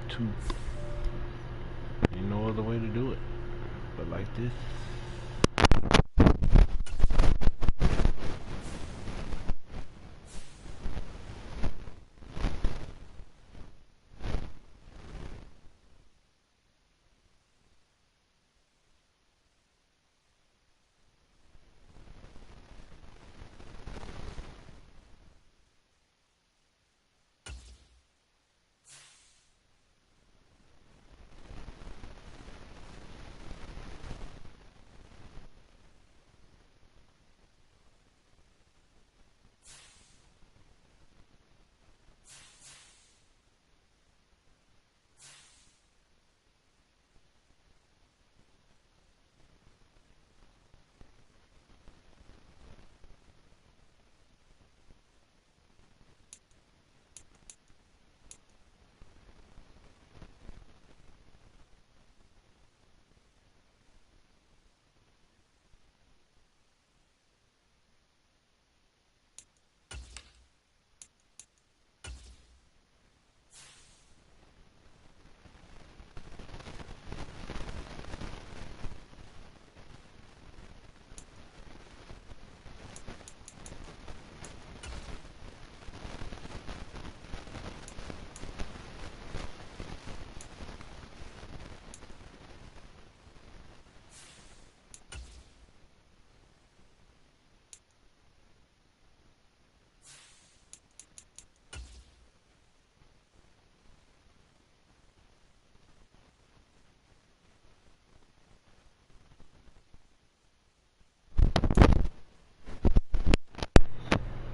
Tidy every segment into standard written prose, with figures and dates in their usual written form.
to. Ain't no other way to do it but like this.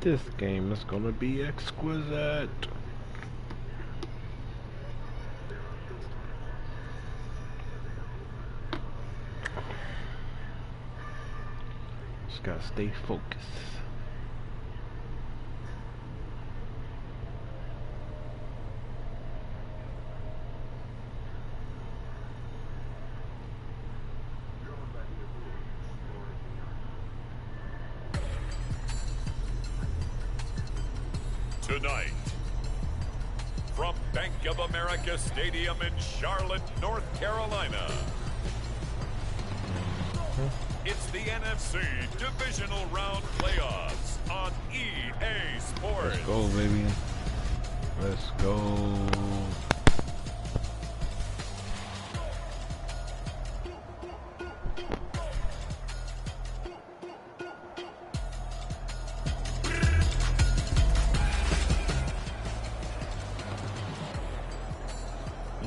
This game is gonna be exquisite. Just gotta stay focused. Tonight, from Bank of America Stadium in Charlotte, North Carolina, it's the NFC Divisional Round Playoffs on EA Sports. Let's go, baby. Let's go.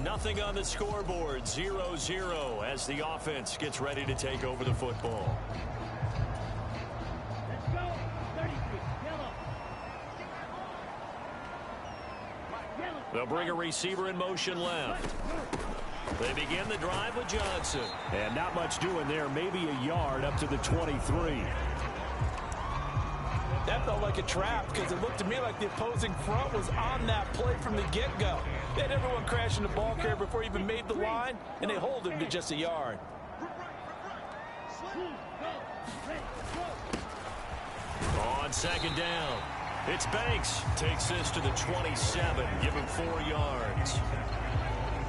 Nothing on the scoreboard, 0-0 as the offense gets ready to take over the football. Let's go. 33, yellow. They'll bring a receiver in motion left. They begin the drive with Johnson. And not much doing there, maybe a yard up to the 23. That felt like a trap because it looked to me like the opposing front was on that play from the get-go. They had everyone crashing the ball carrier before he even made the line, and they hold him to just a yard. On second down, it's Banks. Takes this to the 27, give him 4 yards.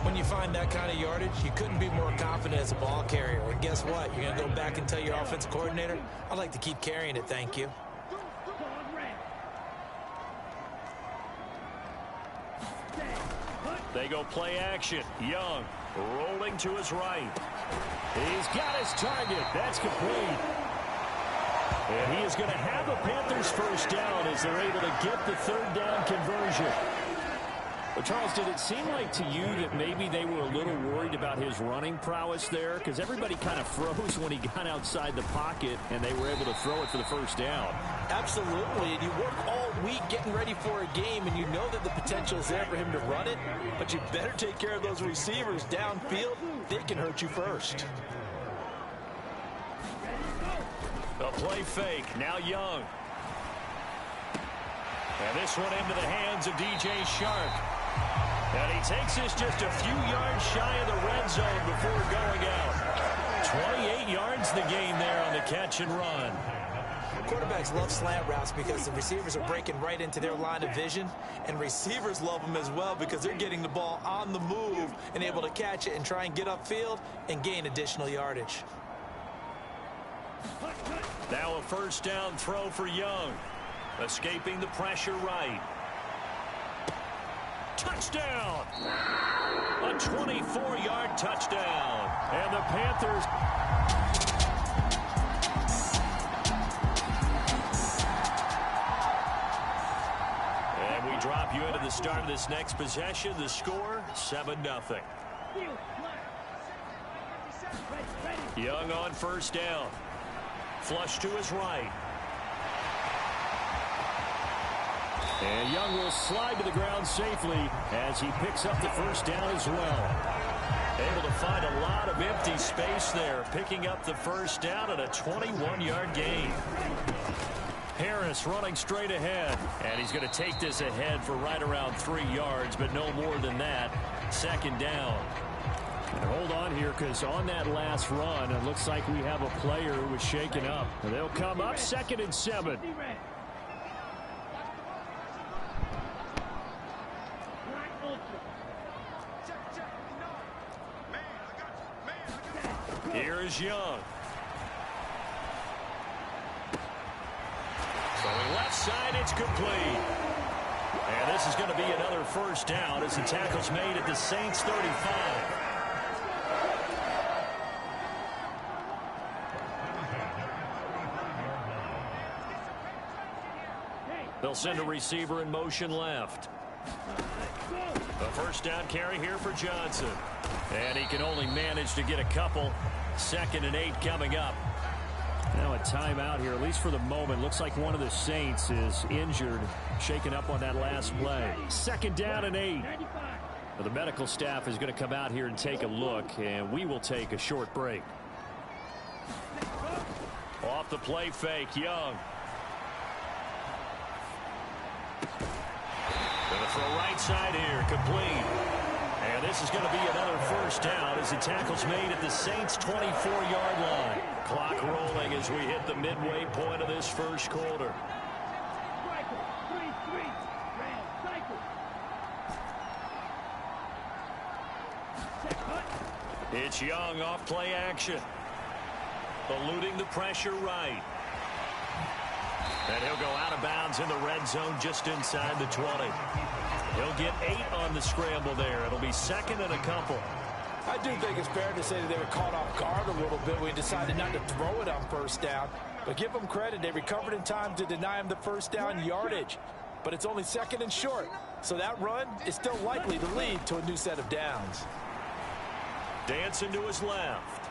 When you find that kind of yardage, you couldn't be more confident as a ball carrier. And guess what? You're going to go back and tell your offensive coordinator, I'd like to keep carrying it, thank you. They go play action. Young rolling to his right. He's got his target. That's complete. And he is going to have a Panthers first down as they're able to get the third down conversion. Well, Charles, did it seem like to you that maybe they were a little worried about his running prowess there? Because everybody kind of froze when he got outside the pocket and they were able to throw it for the first down. Absolutely, and you work all week getting ready for a game, and you know that the potential is there for him to run it, but you better take care of those receivers downfield. They can hurt you first. A play fake, now Young. And this one into the hands of DJ Shark. And he takes this just a few yards shy of the red zone before going out. 28 yards the gain there on the catch and run. Quarterbacks love slant routes because the receivers are breaking right into their line of vision, and receivers love them as well because they're getting the ball on the move and able to catch it and try and get upfield and gain additional yardage. Now a first down throw for Young. Escaping the pressure right. Touchdown! A 24-yard touchdown. And the Panthers... And we drop you into the start of this next possession. The score, 7-0. Young on first down. Flush to his right. And Young will slide to the ground safely as he picks up the first down as well. Able to find a lot of empty space there, picking up the first down at a 21-yard gain. Harris running straight ahead, and he's going to take this ahead for right around 3 yards, but no more than that. Second down. And hold on here, because on that last run, it looks like we have a player who was shaken up. And they'll come up 2nd and 7. Here is Young. Going left side, it's complete. And this is going to be another first down as the tackle's made at the Saints 35. They'll send a receiver in motion left. A first down carry here for Johnson. And he can only manage to get a couple. 2nd and 8 coming up. Now a timeout here, at least for the moment. Looks like one of the Saints is injured, shaken up on that last play. 2nd down and 8. Well, the medical staff is going to come out here and take a look, and we will take a short break. Off the play fake, Young. Gonna throw right side here, complete. And this is going to be another first down as the tackle's made at the Saints' 24-yard line. Clock rolling as we hit the midway point of this first quarter. It's Young off play action. Eluding the pressure right. And he'll go out of bounds in the red zone just inside the 20. He'll get 8 on the scramble there. It'll be 2nd and a couple. I do think it's fair to say that they were caught off guard a little bit. We decided not to throw it on first down. But give them credit. They recovered in time to deny him the first down yardage. But it's only 2nd and short. So that run is still likely to lead to a new set of downs. Dancing to his left.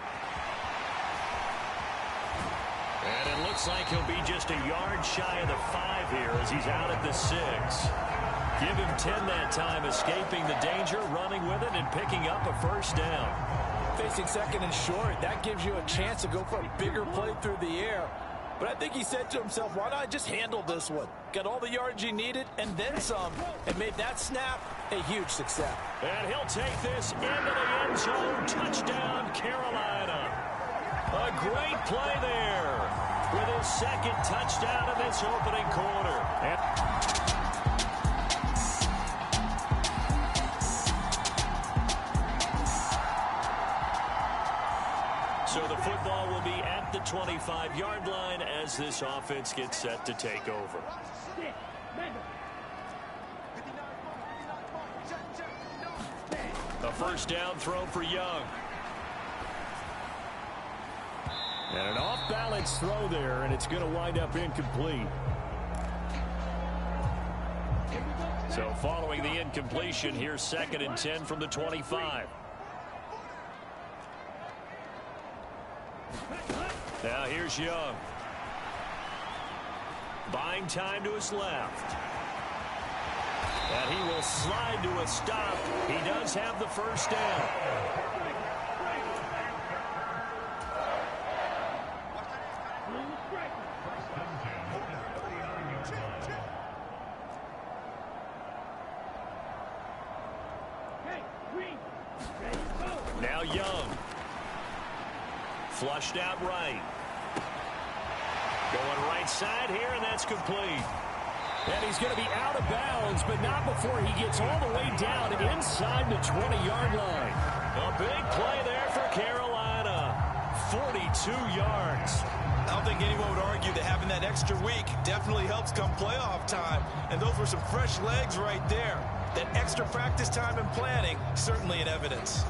And it looks like he'll be just a yard shy of the 5 here as he's out at the 6. Give him 10 that time, escaping the danger, running with it, and picking up a first down. Facing 2nd and short, that gives you a chance to go for a bigger play through the air. But I think he said to himself, why not just handle this one? Got all the yards he needed and then some, and made that snap a huge success. And he'll take this into the end zone. Touchdown, Carolina. A great play there with his 2nd touchdown in this opening quarter. So the football will be at the 25-yard line as this offense gets set to take over. A first down throw for Young. And an off-balance throw there, and it's going to wind up incomplete. So following the incompletion, here's 2nd and 10 from the 25. Now here's Young. Buying time to his left. And he will slide to a stop. He does have the first down. Now Young. Flushed out right. Going right side here, and that's complete. And he's going to be out of bounds, but not before he gets all the way down inside the 20-yard line. A big play there for Carolina. 42 yards. I don't think anyone would argue that having that extra week definitely helps come playoff time. And those were some fresh legs right there. That extra practice time and planning, certainly in evidence.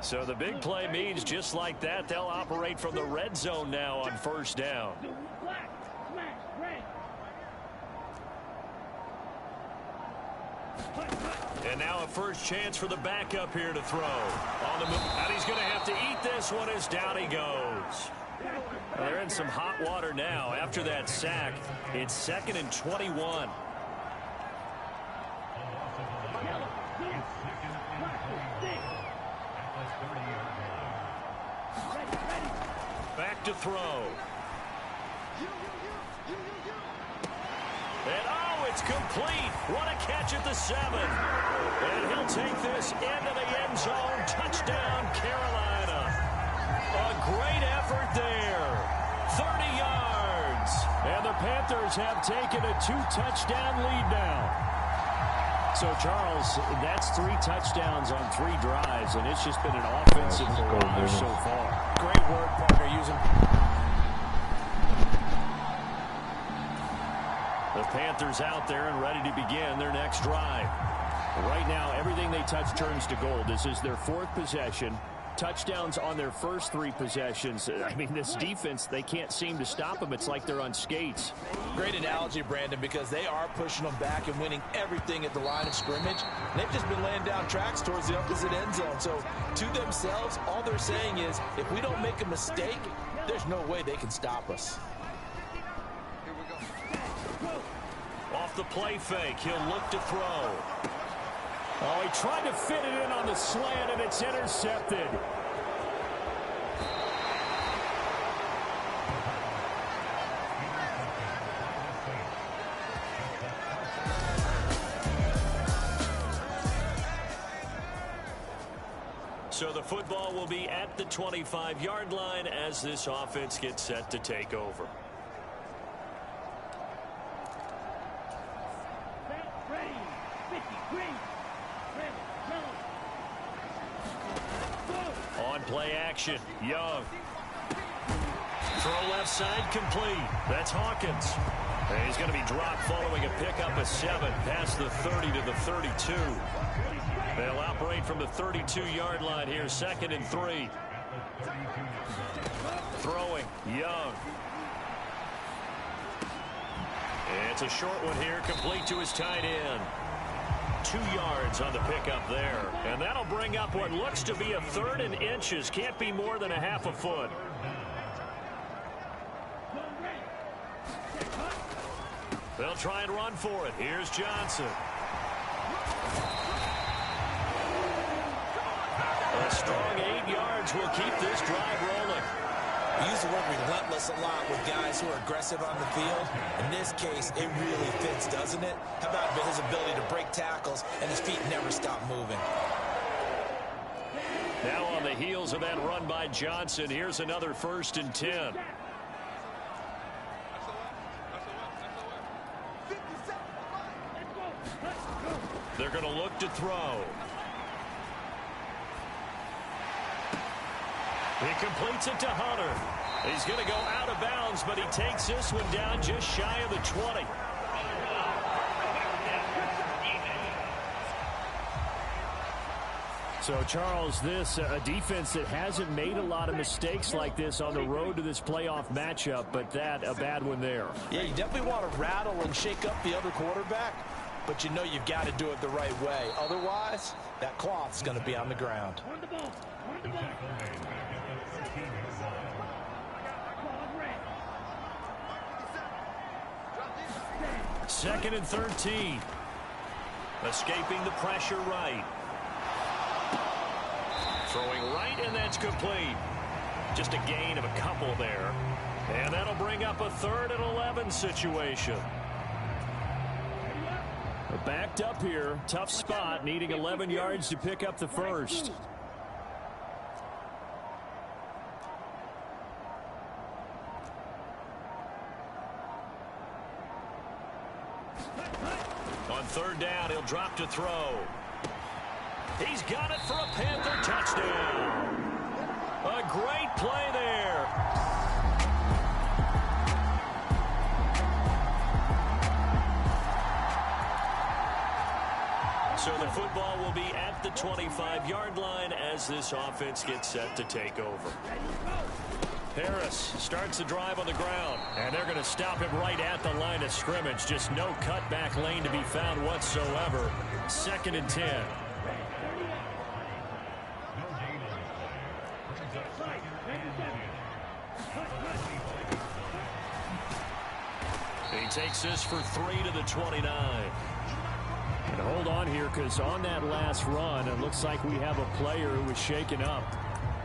So the big play means just like that, they'll operate from the red zone now on first down. And now a first chance for the backup here to throw. On the move, and he's going to have to eat this one as down he goes. Well, they're in some hot water now. After that sack, it's 2nd and 21. Back to throw. And oh, it's complete. What a catch at the 7. And he'll take this into the end zone. Touchdown, Carolina. A great effort there. 30 yards. And the Panthers have taken a 2-touchdown lead now. So, Charles, that's 3 touchdowns on 3 drives, and it's just been an offensive barrage so far. Great work, partner, using. The Panthers out there and ready to begin their next drive. Right now, everything they touch turns to gold. This is their 4th possession. Touchdowns on their first 3 possessions. I mean, this defense, they can't seem to stop them. It's like they're on skates. Great analogy, Brandon, because they are pushing them back and winning everything at the line of scrimmage. And they've just been laying down tracks towards the opposite end zone. So, to themselves, all they're saying is, if we don't make a mistake, there's no way they can stop us. Off the play fake, he'll look to throw. Oh, he tried to fit it in on the slant, and it's intercepted. So the football will be at the 25-yard line as this offense gets set to take over. On play action, Young. Throw left side complete. That's Hawkins. And he's going to be dropped following a pickup of 7 past the 30 to the 32. They'll operate from the 32-yard line here, 2nd and 3. Throwing, Young. It's a short one here, complete to his tight end. 2 yards on the pickup there. And that'll bring up what looks to be a 3rd and inches. Can't be more than a half a foot. They'll try and run for it. Here's Johnson. A strong 8 yards will keep this drive rolling. We use the word relentless a lot with guys who are aggressive on the field. In this case, it really fits, doesn't it? How about his ability to break tackles and his feet never stop moving? Now on the heels of that run by Johnson, here's another 1st and 10. They're going to look to throw. He completes it to Hunter. He's going to go out of bounds, but he takes this one down just shy of the 20. So, Charles, this a defense that hasn't made a lot of mistakes like this on the road to this playoff matchup, but that a bad one there. Yeah, you definitely want to rattle and shake up the other quarterback, but you know you've got to do it the right way. Otherwise, that cloth's going to be on the ground. 2nd and 13. Escaping the pressure right. Throwing right, and that's complete. Just a gain of a couple there. And that'll bring up a 3rd and 11 situation. The backed up here. Tough spot, needing 11 yards to pick up the first. On third down, he'll drop to throw. He's got it for a Panther touchdown. A great play there. So the football will be at the 25-yard line as this offense gets set to take over. Harris starts the drive on the ground, and they're going to stop him right at the line of scrimmage. Just no cutback lane to be found whatsoever. 2nd and 10. He takes this for 3 to the 29. And hold on here, because on that last run, it looks like we have a player who is shaken up.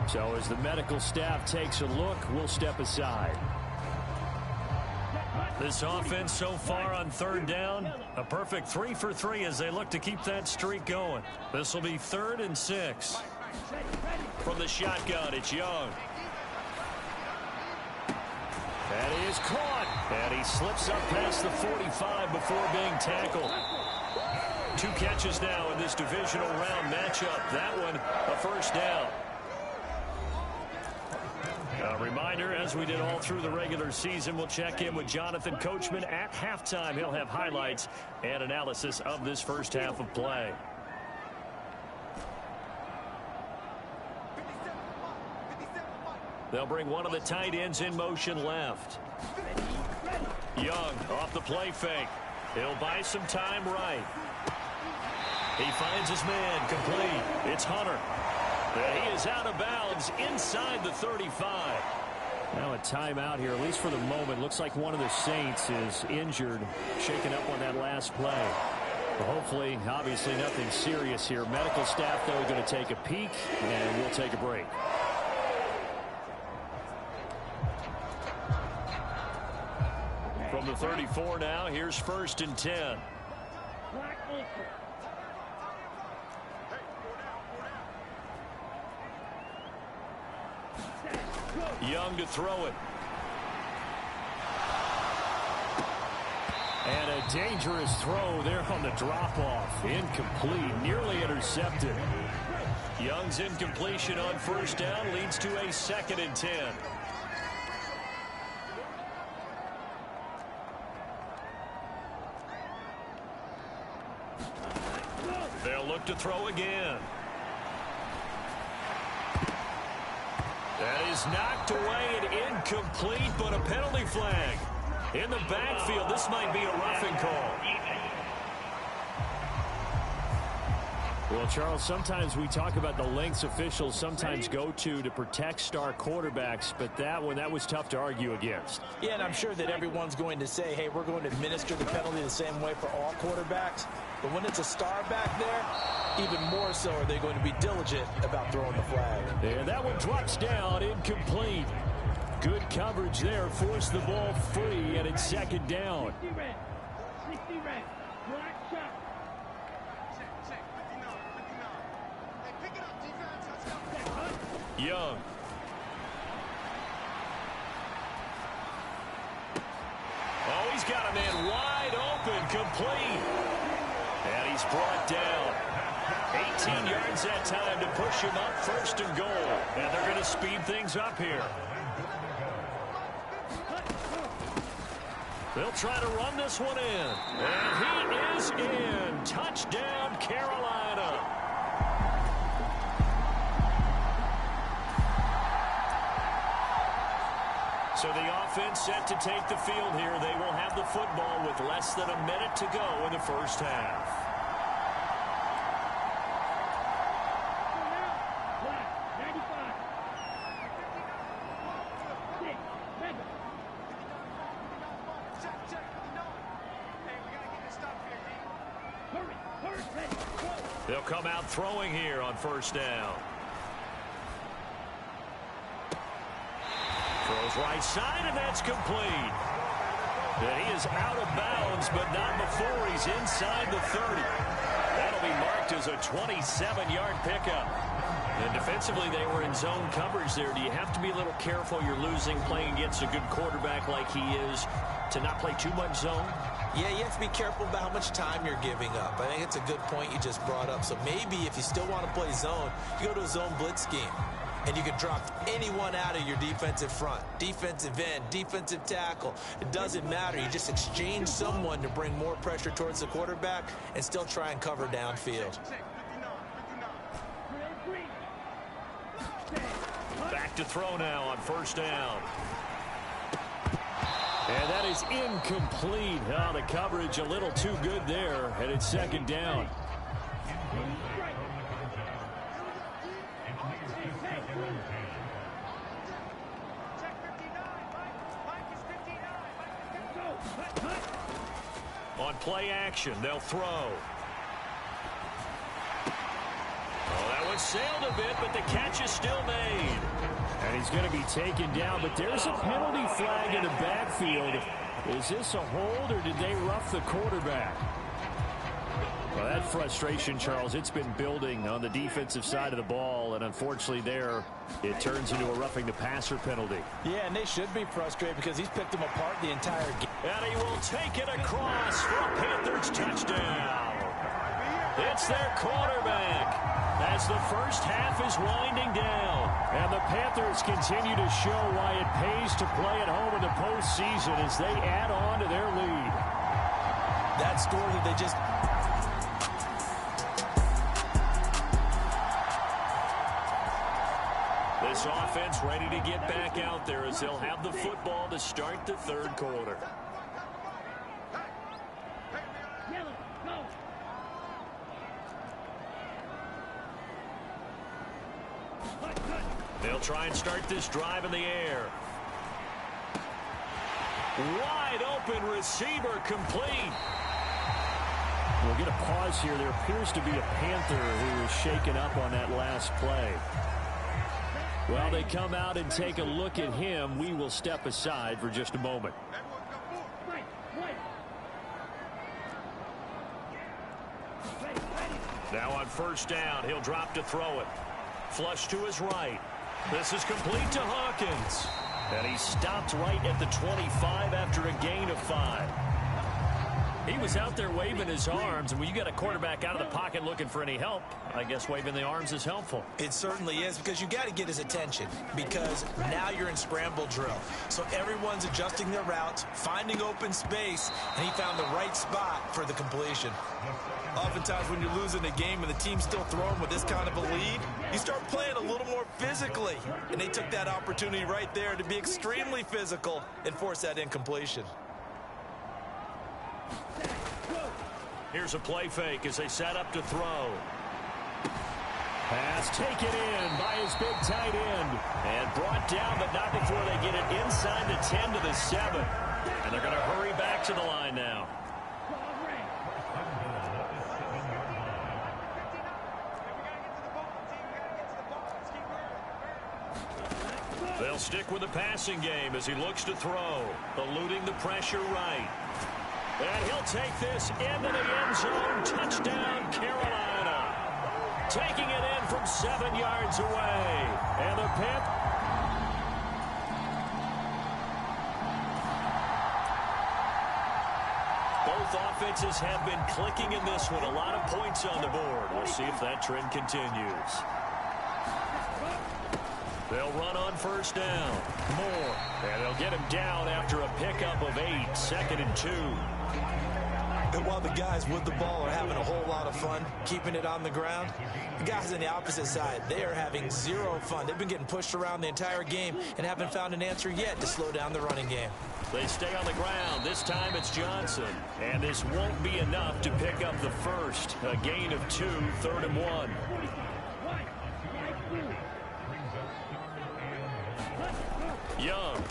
So as the medical staff takes a look, we'll step aside. This offense so far on third down, a perfect 3 for 3 as they look to keep that streak going. This will be 3rd and 6. From the shotgun, it's Young. And he is caught. And he slips up past the 45 before being tackled. 2 catches now in this divisional round matchup. That one, a first down. A reminder, as we did all through the regular season, we'll check in with Jonathan Coachman at halftime. He'll have highlights and analysis of this first half of play. They'll bring one of the tight ends in motion left. Young off the play fake. He'll buy some time right. He finds his man complete. It's Hunter. He is out of bounds inside the 35. Now a timeout here, at least for the moment. Looks like one of the Saints is injured, shaken up on that last play. But hopefully, obviously nothing serious here. Medical staff, though, going to take a peek, and we'll take a break. From the 34 now, here's 1st and 10. Young to throw it. And a dangerous throw there on the drop-off. Incomplete, nearly intercepted. Young's incompletion on first down leads to a 2nd and 10. They'll look to throw again. That is knocked away and incomplete, but a penalty flag. In the backfield, this might be a roughing call. Well, Charles, sometimes we talk about the lengths officials sometimes go to protect star quarterbacks, but that one, that was tough to argue against. Yeah, and I'm sure that everyone's going to say, hey, we're going to administer the penalty the same way for all quarterbacks. But when it's a star back there, even more so are they going to be diligent about throwing the flag. And that one drops down, incomplete. Good coverage there, forced the ball free, and it's 2nd down. Young. Oh, he's got a man wide open, complete. And he's brought down. 18 yards that time to push him up, 1st and goal. And they're going to speed things up here. They'll try to run this one in. And he is in. Touchdown, Carolina. So the offense set to take the field here. They will have the football with less than a minute to go in the first half. They'll come out throwing here on first down. Throws right side, and that's complete. And he is out of bounds, but not before he's inside the 30. That'll be marked as a 27-yard pickup. And defensively, they were in zone coverage there. Do you have to be a little careful? You're losing playing against a good quarterback like he is to not play too much zone? Yeah, you have to be careful about how much time you're giving up. I think it's a good point you just brought up. So maybe if you still want to play zone, you go to a zone blitz scheme. And you can drop anyone out of your defensive front. Defensive end, defensive tackle. It doesn't matter. You just exchange someone to bring more pressure towards the quarterback and still try and cover downfield. Back to throw now on first down. And that is incomplete. Oh, the coverage a little too good there, and it's second down. On play action, they'll throw. Oh, that one sailed a bit, but the catch is still made. And he's going to be taken down, but there's a penalty flag in the backfield. Is this a hold, or did they rough the quarterback? Well, that frustration, Charles, it's been building on the defensive side of the ball, and unfortunately there, it turns into a roughing the passer penalty. Yeah, and they should be frustrated because he's picked them apart the entire game. And he will take it across for a Panthers touchdown. It's their quarterback as the first half is winding down. And the Panthers continue to show why it pays to play at home in the postseason as they add on to their lead. That story that they just... This offense ready to get back out there as they'll have the football to start the third quarter. They'll try and start this drive in the air. Wide open receiver complete. We'll get a pause here. There appears to be a Panther who is shaken up on that last play. While they come out and take a look at him, we will step aside for just a moment. Now on first down, he'll drop to throw it. Flush to his right. This is complete to Hawkins. And he stopped right at the 25 after a gain of 5. He was out there waving his arms, and when you got a quarterback out of the pocket looking for any help, I guess waving the arms is helpful. It certainly is, because you got to get his attention, because now you're in scramble drill. So everyone's adjusting their routes, finding open space, and he found the right spot for the completion. Oftentimes when you're losing a game and the team's still throwing with this kind of a lead, you start playing a little more physically. And they took that opportunity right there to be extremely physical and force that incompletion. Here's a play fake as they set up to throw. Pass taken in by his big tight end. And brought down, but not before they get it inside the 10 to the 7. And they're going to hurry back to the line now. They'll stick with the passing game as he looks to throw, eluding the pressure right. And he'll take this into the end zone. Touchdown, Carolina. Taking it in from 7 yards away. And the Both offenses have been clicking in this one. A lot of points on the board. We'll see if that trend continues. They'll run on first down. Moore. And they'll get him down after a pickup of 8. 2nd and 2. And while the guys with the ball are having a whole lot of fun keeping it on the ground, the guys on the opposite side, they are having zero fun. They've been getting pushed around the entire game and haven't found an answer yet to slow down the running game. They stay on the ground. This time it's Johnson. And this won't be enough to pick up the first. A gain of 2, 3rd and 1. Young.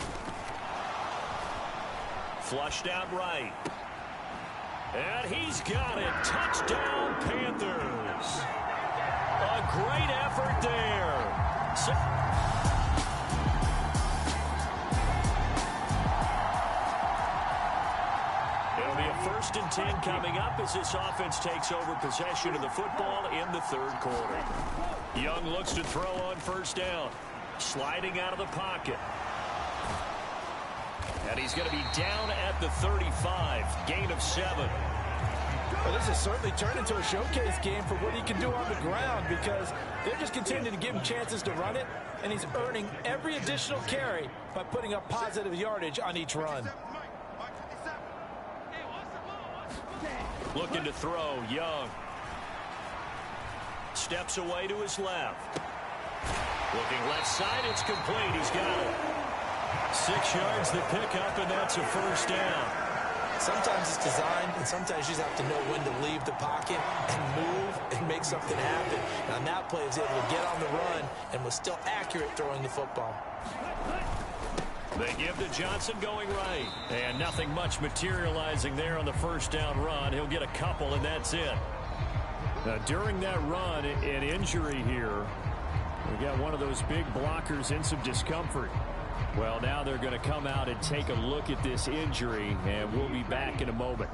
Flushed out right. And he's got it. Touchdown, Panthers. A great effort there. It'll be a 1st and 10 coming up as this offense takes over possession of the football in the 3rd quarter. Young looks to throw on 1st down. Sliding out of the pocket. And he's going to be down at the 35. Gain of 7. Well, this has certainly turned into a showcase game for what he can do on the ground because they're just continuing to give him chances to run it, and he's earning every additional carry by putting up positive yardage on each run. Looking to throw, Young. Steps away to his left. Looking left side, it's complete. He's got it. 6 yards the pickup, and that's a 1st down. Sometimes it's designed, and sometimes you just have to know when to leave the pocket and move and make something happen. And on that play, he was able to get on the run and was still accurate throwing the football. They give to Johnson going right. And nothing much materializing there on the 1st down run. He'll get a couple, and that's it. Now, during that run, an injury here. We got one of those big blockers in some discomfort. Well, now they're going to come out and take a look at this injury, and we'll be back in a moment.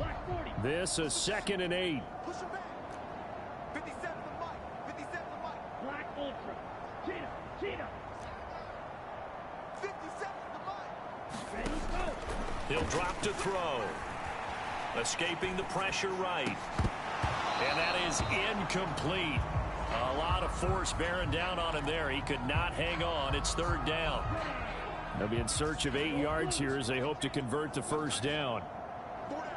This is 2nd and 8. Push him back. 57 to Mike. 57 to Mike. Black Ultra. Cheetah. 57 to Mike. Ready, go. He'll drop to throw. Escaping the pressure right. And that is incomplete. A lot of force bearing down on him there. He could not hang on. It's 3rd down. They'll be in search of 8 yards here as they hope to convert the 1st down. 4 down.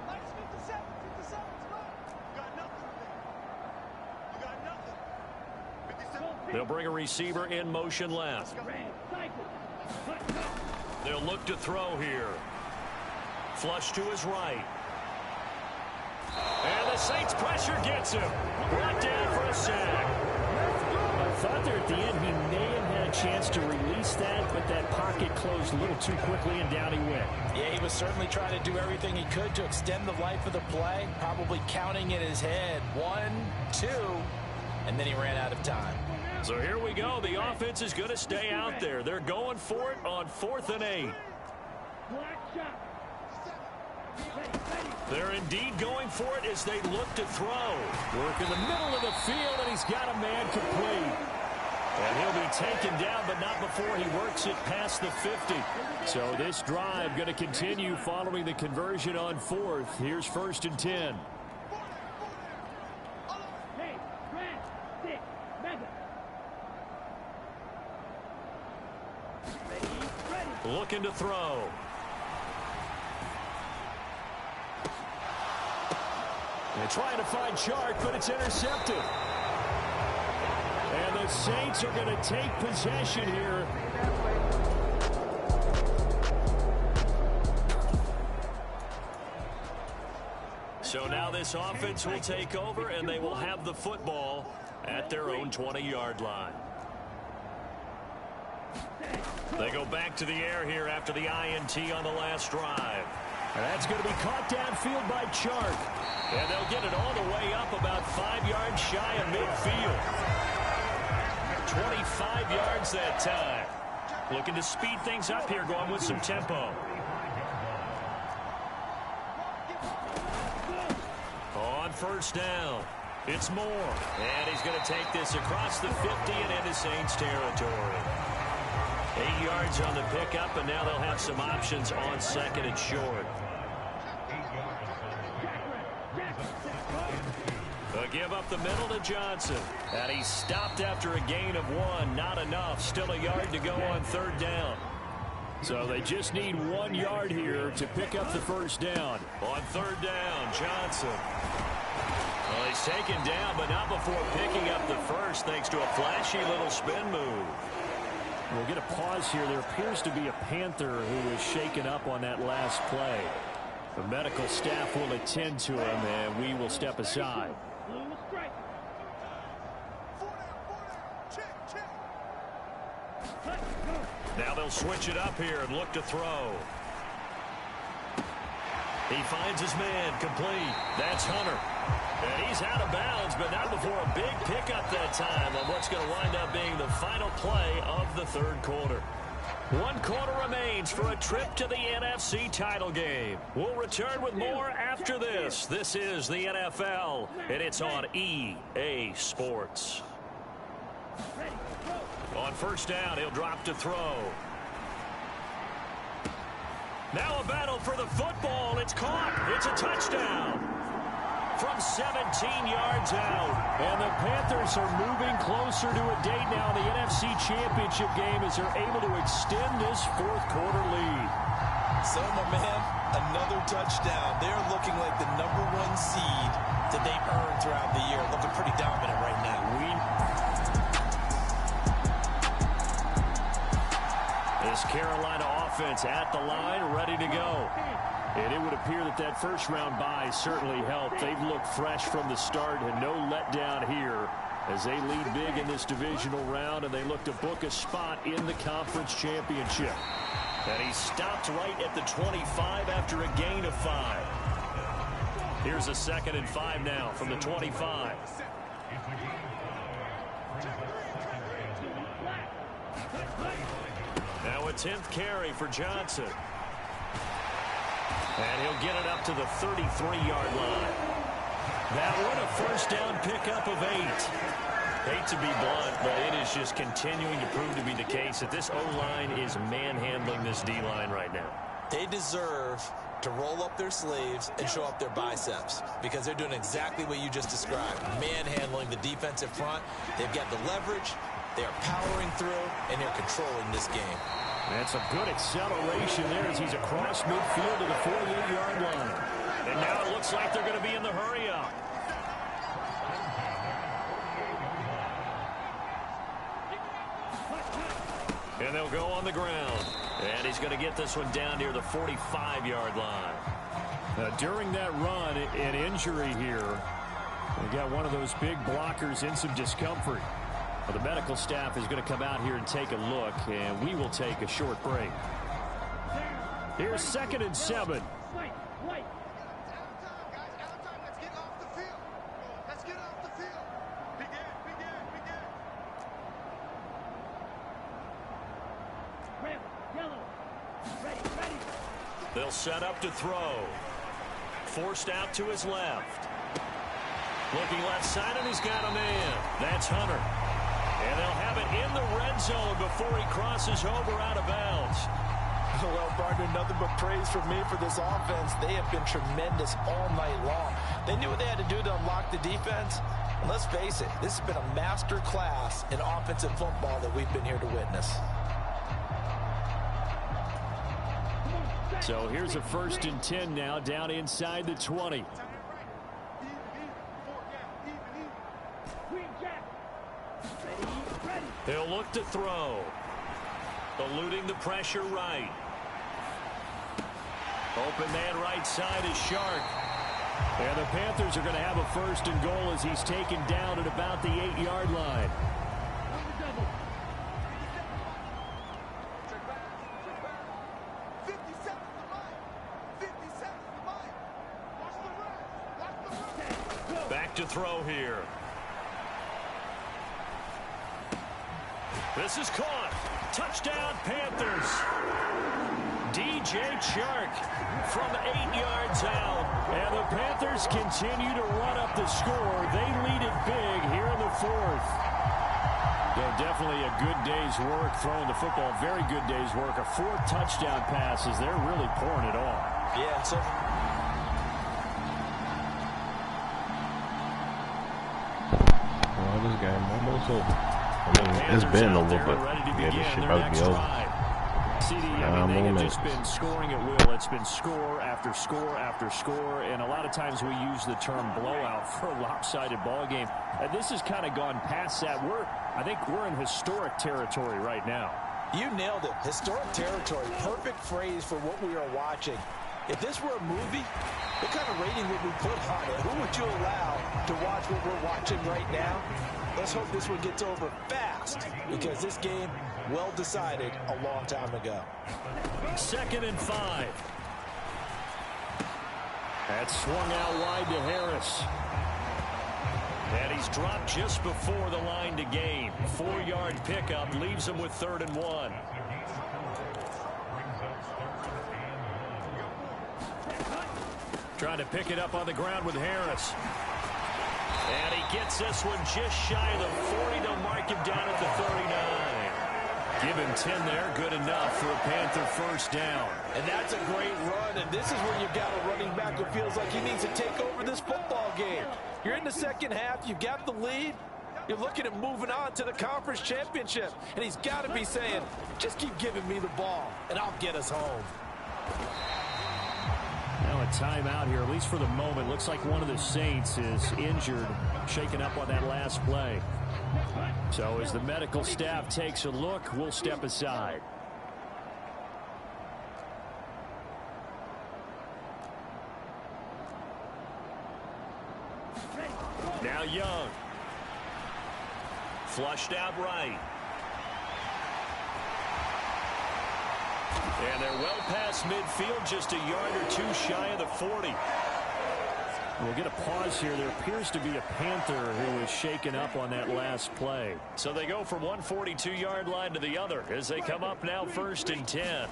Nice 57 to Mike. You got nothing there. You got nothing. 57. They'll bring a receiver in motion left. They'll look to throw here. Flush to his right. And the Saints pressure gets him. Brought down for a sack. I thought there at the end he may have had a chance to release that, but that pocket closed a little too quickly, and down he went. Yeah, he was certainly trying to do everything he could to extend the life of the play, probably counting in his head 1, 2, and then he ran out of time. So here we go. The offense is going to stay out there. They're going for it on 4th and 8. They're indeed going for it as they look to throw. Work in the middle of the field, and he's got a man complete. And he'll be taken down, but not before he works it past the 50. So this drive going to continue following the conversion on 4th. Here's 1st and 10. Looking to throw. They're trying to find Chark, but it's intercepted. And the Saints are going to take possession here. So now this offense will take over, and they will have the football at their own 20-yard line. They go back to the air here after the INT on the last drive. And that's going to be caught downfield by Chark. And they'll get it all the way up about 5 yards shy of midfield. 25 yards that time. Looking to speed things up here, going with some tempo. On 1st down, it's Moore. And he's going to take this across the 50 and into Saints territory. 8 yards on the pickup, and now they'll have some options on 2nd and short. They'll give up the middle to Johnson. And he stopped after a gain of 1. Not enough. Still a yard to go on 3rd down. So they just need 1 yard here to pick up the 1st down. On 3rd down, Johnson. Well, he's taken down, but not before picking up the 1st, thanks to a flashy little spin move. We'll get a pause here. There appears to be a Panther who was shaken up on that last play. The medical staff will attend to him, and we will step aside. Now they'll switch it up here and look to throw. He finds his man complete. That's Hunter. And he's out of bounds, but not before a big pickup that time on what's going to wind up being the final play of the 3rd quarter. 1 quarter remains for a trip to the NFC title game. We'll return with more after this. This is the NFL, and it's on EA Sports. On first down, he'll drop to throw. Now a battle for the football. It's caught. It's a touchdown. From 17 yards out. And the Panthers are moving closer to a date now in the NFC Championship game as they're able to extend this fourth quarter lead. So, my man, another touchdown. They're looking like the #1 seed that they've earned throughout the year. Looking pretty dominant right now. This Carolina offense at the line, ready to go. And it would appear that that first-round bye certainly helped. They've looked fresh from the start and no letdown here as they lead big in this divisional round, and they look to book a spot in the conference championship. And he stopped right at the 25 after a gain of 5. Here's a 2nd and 5 now from the 25. Now a 10th carry for Johnson. And he'll get it up to the 33-yard line. That one a first down pickup of 8. Hate to be blunt, but it is just continuing to prove to be the case that this O-line is manhandling this D-line right now. They deserve to roll up their sleeves and show up their biceps because they're doing exactly what you just described, manhandling the defensive front. They've got the leverage, they're powering through, and they're controlling this game. That's a good acceleration there as he's across midfield to the 48-yard line. And now it looks like they're going to be in the hurry-up. And they'll go on the ground. And he's going to get this one down near the 45-yard line. During that run, an injury here. We got one of those big blockers in some discomfort. Well, the medical staff is going to come out here and take a look, and we will take a short break. Here's 2nd and 7. They'll set up to throw. Forced out to his left. Looking left side, and he's got a man. That's Hunter. And they'll have it in the red zone before he crosses over out of bounds. Well, partner, nothing but praise from me for this offense. They have been tremendous all night long. They knew what they had to do to unlock the defense. And let's face it, this has been a master class in offensive football that we've been here to witness. So here's a 1st and 10 now down inside the 20. They'll look to throw. Eluding the pressure right. Open man right side is Shark. And the Panthers are going to have a 1st and goal as he's taken down at about the 8-yard line. Back to throw here. This is caught. Touchdown, Panthers. DJ Chark from 8 yards out. And the Panthers continue to run up the score. They lead it big here in the 4th. Yeah, definitely a good day's work throwing the football. Very good day's work. A 4th touchdown pass as they're really pouring it on. Yeah, so Well, this game almost over. I mean, it's been a little bit. Yeah, this shit about to be over. CD, I mean, they have just been scoring at will. It's been score after score after score, and a lot of times we use the term blowout for a lopsided ball game. This has kind of gone past that. I think we're in historic territory right now. you nailed it. Historic territory. Perfect phrase for what we are watching. If this were a movie, what kind of rating would we put on it? Who would you allow to watch what we're watching right now? Let's hope this one gets over fast, because this game, well decided a long time ago. 2nd and 5. That's swung out wide to Harris. And he's dropped just before the line to gain. 4-yard pickup leaves him with 3rd and 1. Trying to pick it up on the ground with Harris. And he gets this one just shy of the 40 to mark him down at the 39. Give him 10 there, good enough for a Panther first down. And that's a great run, and this is where you've got a running back who feels like he needs to take over this football game. You're in the second half, you've got the lead, you're looking at moving on to the conference championship, and he's got to be saying, just keep giving me the ball, and I'll get us home. Now a timeout here, at least for the moment. Looks like one of the Saints is injured, shaken up on that last play. So as the medical staff takes a look, we'll step aside. Now Young. Flushed out right. And they're well past midfield, just a yard or two shy of the 40. We'll get a pause here. There appears to be a Panther who was shaken up on that last play. So they go from one 42-yard line to the other as they come up now 1st and 10.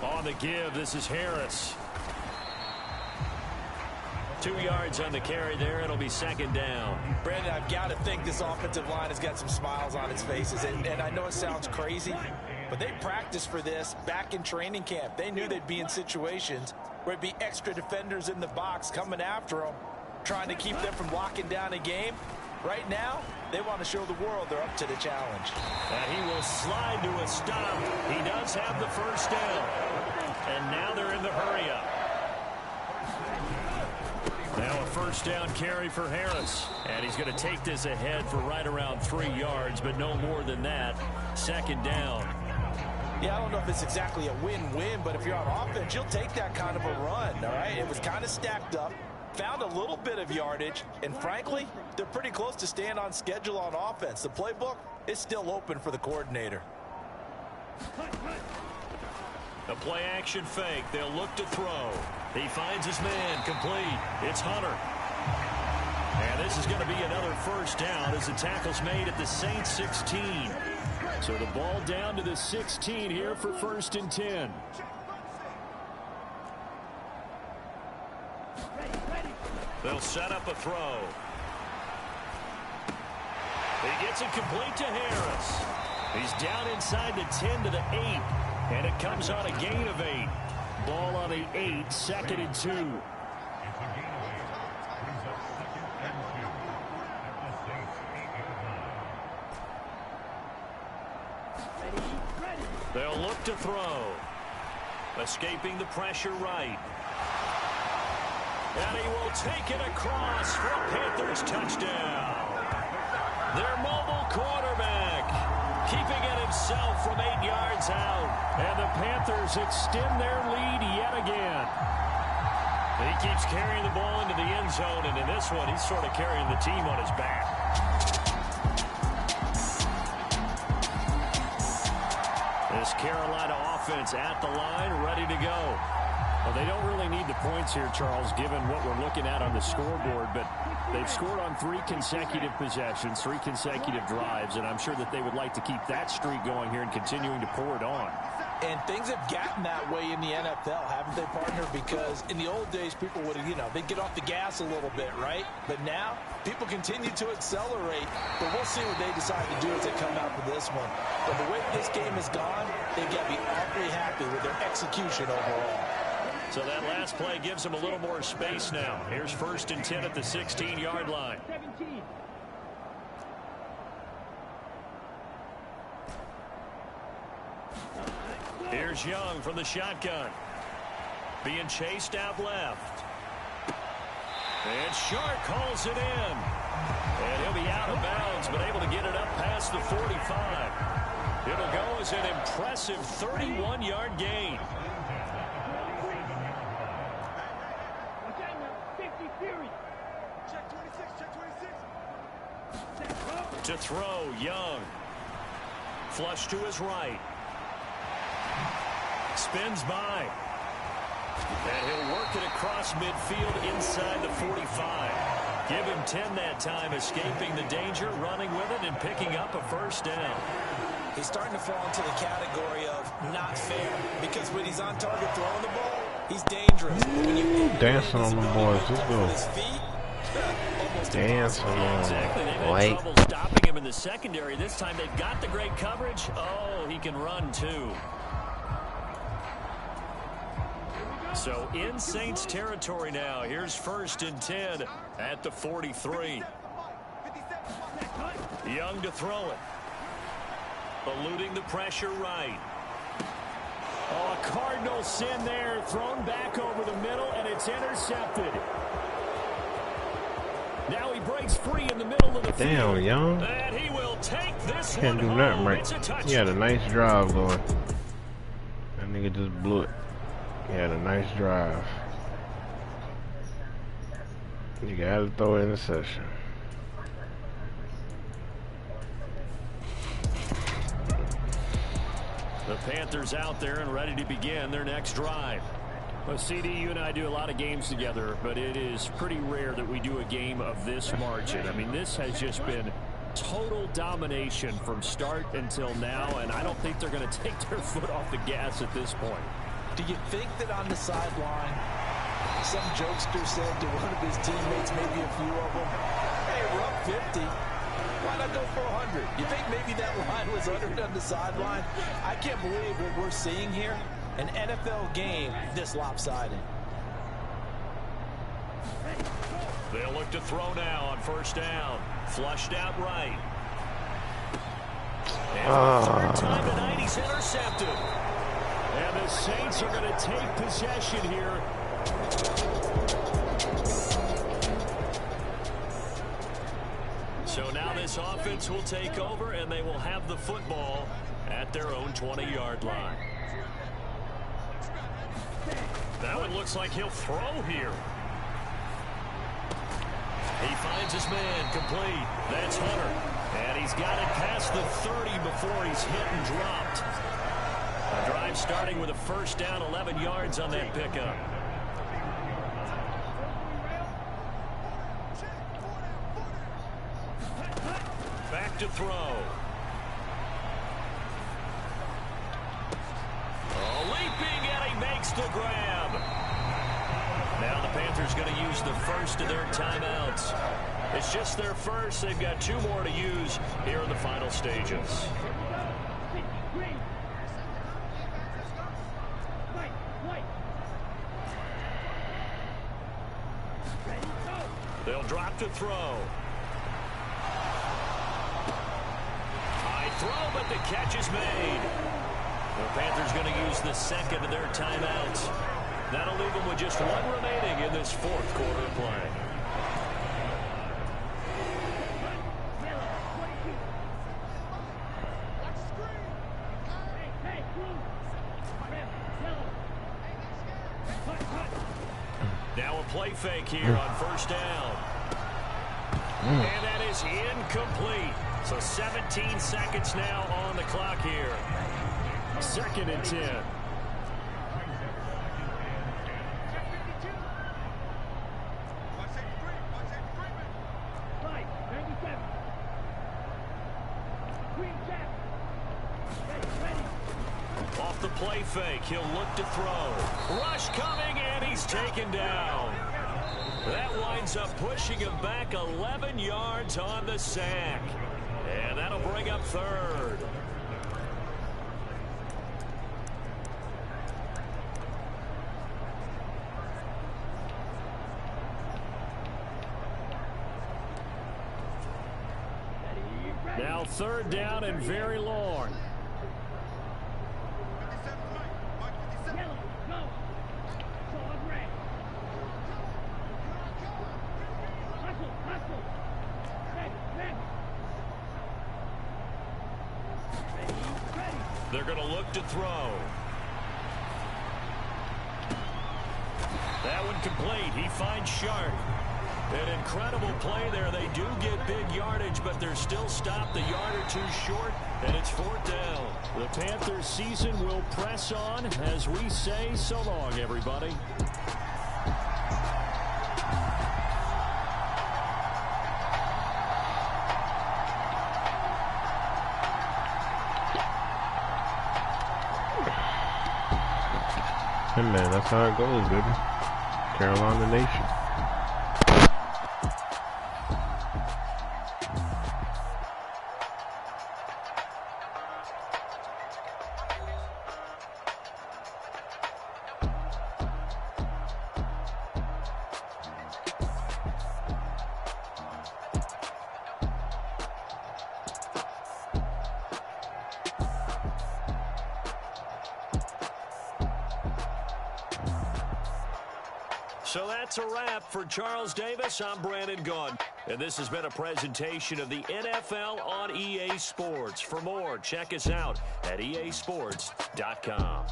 On the give, this is Harris. 2 yards on the carry there. It'll be 2nd down. Brandon, I've got to think this offensive line has got some smiles on its faces. And I know it sounds crazy, but they practiced for this back in training camp. They knew they'd be in situations where it'd be extra defenders in the box coming after them, trying to keep them from locking down a game. Right now, they want to show the world they're up to the challenge. And he will slide to a stop. He does have the first down. And now they're in the hurry-up. Now a first down carry for Harris. And he's going to take this ahead for right around 3 yards, but no more than that. 2nd down. Yeah, I don't know if it's exactly a win-win, but if you're on offense, you'll take that kind of a run, all right? It was kind of stacked up, found a little bit of yardage, and frankly, they're pretty close to staying on schedule on offense. The playbook is still open for the coordinator. A play-action fake. They'll look to throw. He finds his man. Complete. It's Hunter. And this is going to be another first down as the tackle's made at the Saints 16. So the ball down to the 16 here for 1st and 10. They'll set up a throw. He gets it complete to Harris. He's down inside the 10 to the 8. And it comes on a gain of 8. Ball on the 8, 2nd and 2. They'll look to throw. Escaping the pressure right. And he will take it across for a Panthers touchdown. Their mobile quarterback keeping it himself from 8 yards out. And the Panthers extend their lead yet again. He keeps carrying the ball into the end zone, and in this one, he's sort of carrying the team on his back. This Carolina offense at the line, ready to go. Well, they don't really need the points here, Charles, given what we're looking at on the scoreboard, but they've scored on 3 consecutive possessions, 3 consecutive drives, and I'm sure that they would like to keep that streak going here and continuing to pour it on. And things have gotten that way in the NFL, haven't they, partner? Because in the old days, people would, they'd get off the gas a little bit, right? But now, people continue to accelerate. But we'll see what they decide to do as they come out for this one. But the way this game has gone, they've got to be awfully happy with their execution overall. So that last play gives them a little more space now. Here's 1st and 10 at the 16-yard line. 17. Here's Young from the shotgun. Being chased out left. And Shark calls it in. And he'll be out of bounds, but able to get it up past the 45. It'll go as an impressive 31-yard gain. To throw, Young. Flush to his right. Spins by. And he'll work it across midfield inside the 45. Give him 10 that time, escaping the danger, running with it, and picking up a first down. He's starting to fall into the category of not fair, because when he's on target throwing the ball, He's dangerous. When you Dancing on the boys. Let's go. his feet, almost Dancing on Exactly. They've had White. trouble stopping him in the secondary. This time they've got the great coverage. Oh, he can run too. So in Saints territory now. Here's 1st and 10 at the 43. Young to throw it. Eluding the pressure right. Oh, a Cardinal sin there. Thrown back over the middle, and it's intercepted. Now he breaks free in the middle of the field. Damn, Young. And he will take this Can't one do nothing home. right. It's a touchdown. He had a nice drive going. That nigga just blew it. He had a nice drive. You gotta throw an interception. The Panthers out there and ready to begin their next drive. Well, CD, you and I do a lot of games together, but it is pretty rare that we do a game of this margin. I mean, this has just been total domination from start until now, and I don't think they're going to take their foot off the gas at this point. Do you think that on the sideline, some jokester said to one of his teammates, maybe a few of them, hey, we're up 50. Why not go for 100? You think maybe that line was uttered on the sideline? I can't believe what we're seeing here. An NFL game this lopsided. They'll look to throw now on 1st down. Flushed out right. And for the 3rd time tonight, he's intercepted. And the Saints are going to take possession here. So now this offense will take over, and they will have the football at their own 20-yard line. Now it looks like he'll throw here. He finds his man complete. That's Hunter. And he's got it past the 30 before he's hit and dropped. A drive starting with a 1st down, 11 yards on that pickup. Back to throw. Oh, leaping, and he makes the grab. Now the Panthers going to use the first of their timeouts. It's just their first. They've got 2 more to use here in the final stages. They'll drop to throw. High throw, but the catch is made. The Panthers going to use the 2nd of their timeouts. That'll leave them with just 1 remaining in this 4th quarter of play. Now a play fake here on 1st down. And that is incomplete. So 17 seconds now on the clock here. 2nd and 10. Off the play fake, he'll look to throw. Rush coming, and he's taken down. That winds up pushing him back 11 yards on the sack. And that'll bring up 3rd. Now 3rd down and very long. They're going to look to throw. That one complete. He finds Sharp. An incredible play there. They do get big yardage, but they're still stopped a yard or 2 short, and it's 4th down. The Panthers season will press on as we say so long, everybody. Hey man, that's how it goes, baby. Carolina Nation. So that's a wrap for Charles Davis. I'm Brandon Gaudin. And this has been a presentation of the NFL on EA Sports. For more, check us out at easports.com.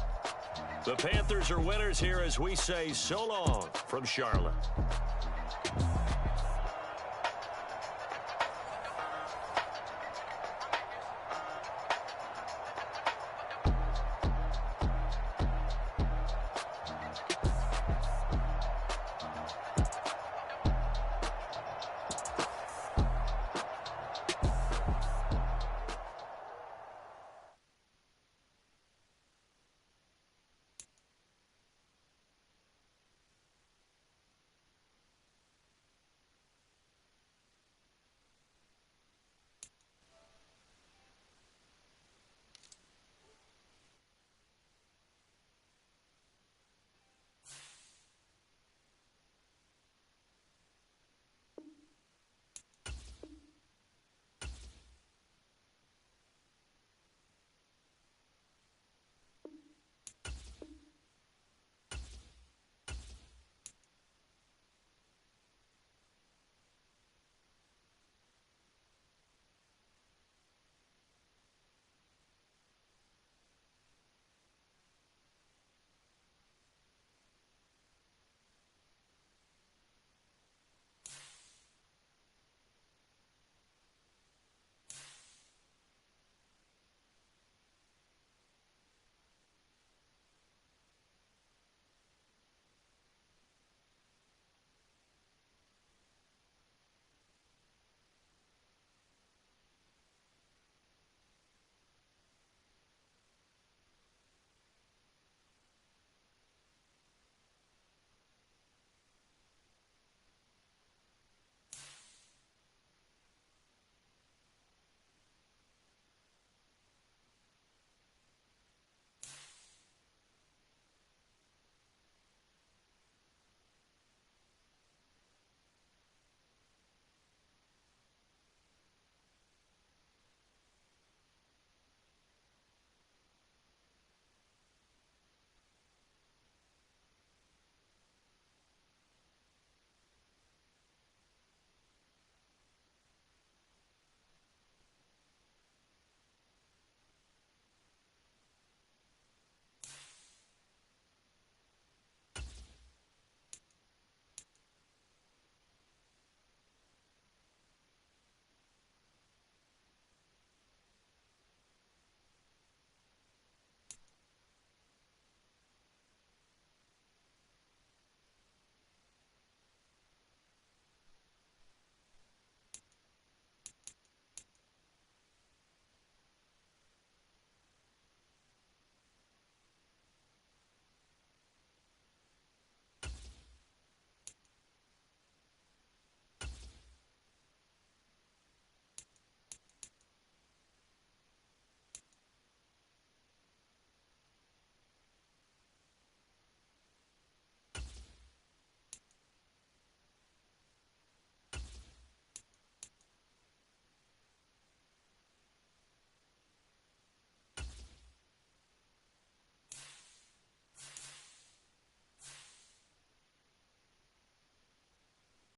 The Panthers are winners here as we say so long from Charlotte.